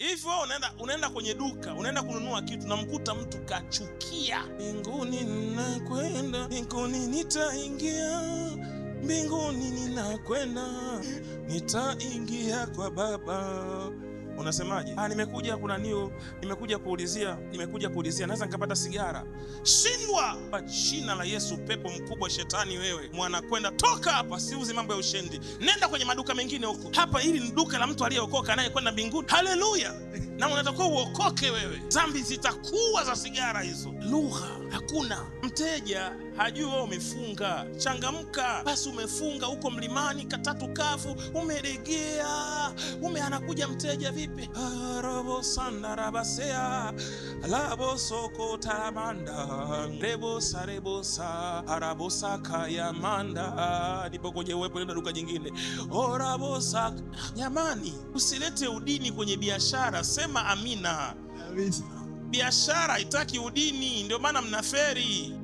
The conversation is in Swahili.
Hivi wewe unaenda kwenye duka, unaenda kununua kitu, namkuta mtu kachukia. Mbinguni ninakwenda, mbinguni nitaingia, mbinguni ninakwenda, nitaingia kwa Baba. Unasemaje? Nimekuja kuulizia naweza nikapata sigara. Shindwa kwa jina la Yesu. Pepo mkubwa shetani, wewe mwana kwenda, toka hapa. Siuzi mambo ya ushendi, nenda kwenye maduka mengine huko. Hapa hili ni duka la mtu aliyeokoka naye kwenda mbinguni. Haleluya! Na unatakiwa uokoke wewe. Dhambi zitakuwa za sigara hizo. Lugha hakuna. Mteja hajui wewe umefunga. Changamka. Basi umefunga huko mlimani katatu kavu, umeregea. Anakuja mteja, vipi? Robo sandarabasea labo soko taramanda rebosa arabosa kayamanda. Nipo kwenye uwepo, nenda duka jingine. Orabosa. Nyamani, usilete udini kwenye biashara. Sema amina. Biashara haitaki udini, ndio maana mnaferi.